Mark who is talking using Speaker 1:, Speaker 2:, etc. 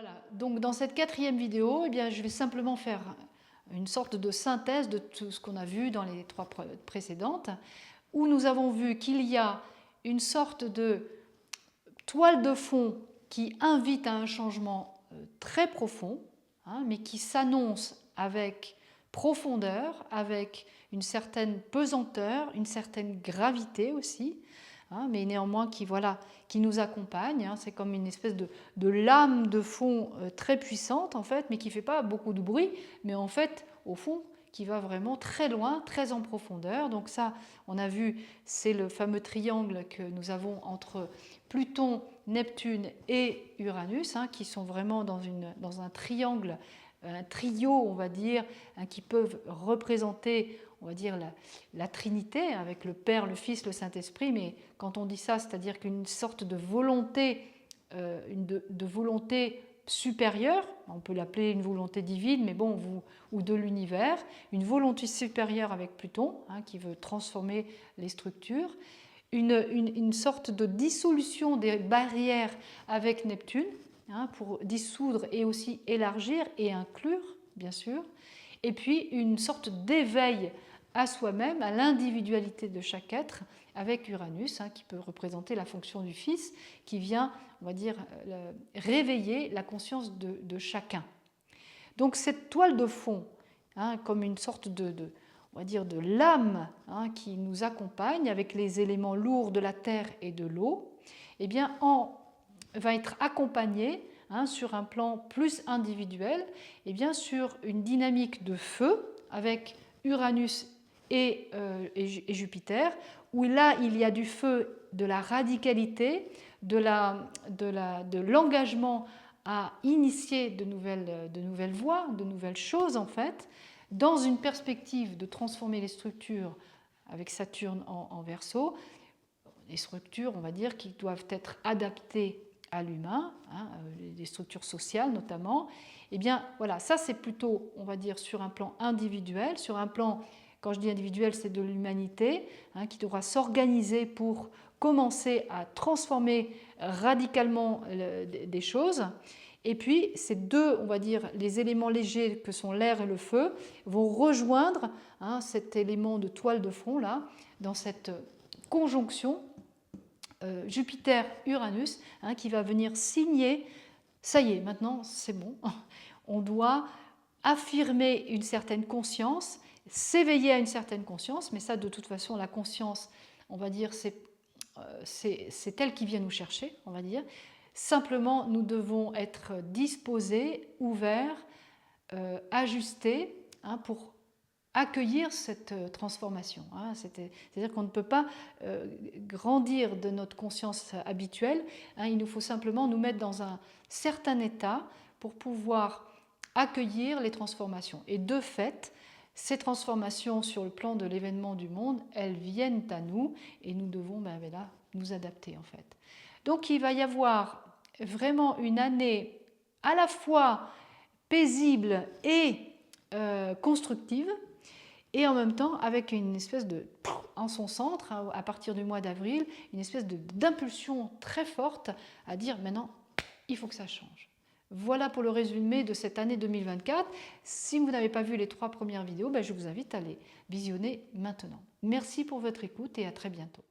Speaker 1: Voilà, donc dans cette quatrième vidéo, eh bien, je vais simplement faire une sorte de synthèse de tout ce qu'on a vu dans les trois précédentes, où nous avons vu qu'il y a une sorte de toile de fond qui invite à un changement très profond, hein, mais qui s'annonce avec profondeur, avec une certaine pesanteur, une certaine gravité aussi, hein, mais néanmoins qui, voilà, qui nous accompagne. Hein, c'est comme une espèce de lame de fond très puissante en fait, mais qui ne fait pas beaucoup de bruit, mais en fait, au fond, qui va vraiment très loin, très en profondeur. Donc ça, on a vu, c'est le fameux triangle que nous avons entre Pluton, Neptune et Uranus, hein, qui sont vraiment dans un triangle, un trio, on va dire, hein, qui peuvent représenter, on va dire, la Trinité, avec le Père, le Fils, le Saint-Esprit. Mais quand on dit ça, c'est-à-dire qu'une sorte de volonté, de volonté supérieure, on peut l'appeler une volonté divine, mais bon, ou de l'univers, une supérieure avec Pluton, hein, qui veut transformer les structures, une sorte de dissolution des barrières avec Neptune, hein, pour dissoudre et aussi élargir et inclure, bien sûr, et puis une sorte d'éveil à soi-même, à l'individualité de chaque être, avec Uranus, hein, qui peut représenter la fonction du Fils, qui vient, on va dire, réveiller la conscience de chacun. Donc cette toile de fond, hein, comme une sorte on va dire, de lame, hein, qui nous accompagne avec les éléments lourds de la terre et de l'eau, eh bien, va être accompagnée, hein, sur un plan plus individuel, eh bien, sur une dynamique de feu avec Uranus et Jupiter, où là il y a du feu, de la radicalité, de l'engagement à initier de nouvelles voies, de nouvelles choses en fait, dans une perspective de transformer les structures avec Saturne en Verseau, les structures, on va dire, qui doivent être adaptées à l'humain, hein, les structures sociales notamment. Eh bien, voilà, ça c'est plutôt, on va dire, sur un plan individuel, sur un plan, quand je dis individuel, c'est de l'humanité, hein, qui devra s'organiser pour commencer à transformer radicalement des choses. Et puis, ces deux, on va dire, les éléments légers que sont l'air et le feu, vont rejoindre, hein, cet élément de toile de fond là, dans cette conjonction Jupiter-Uranus, hein, qui va venir signer, ça y est, maintenant c'est bon, on doit affirmer une certaine conscience, s'éveiller à une certaine conscience, mais ça de toute façon la conscience, on va dire, c'est elle qui vient nous chercher, on va dire. Simplement, nous devons être disposés, ouverts, ajustés, hein, pour accueillir cette transformation. Hein. C'est-à-dire qu'on ne peut pas grandir de notre conscience habituelle. Hein. Il nous faut simplement nous mettre dans un certain état pour pouvoir accueillir les transformations. Et de fait, ces transformations sur le plan de l'événement du monde, elles viennent à nous et nous devons là, nous adapter en fait. Donc il va y avoir vraiment une année à la fois paisible et constructive, et en même temps avec une espèce de, en son centre, hein, à partir du mois d'avril, une espèce d'impulsion très forte à dire maintenant il faut que ça change. Voilà pour le résumé de cette année 2024. Si vous n'avez pas vu les 3 premières vidéos, je vous invite à les visionner maintenant. Merci pour votre écoute et à très bientôt.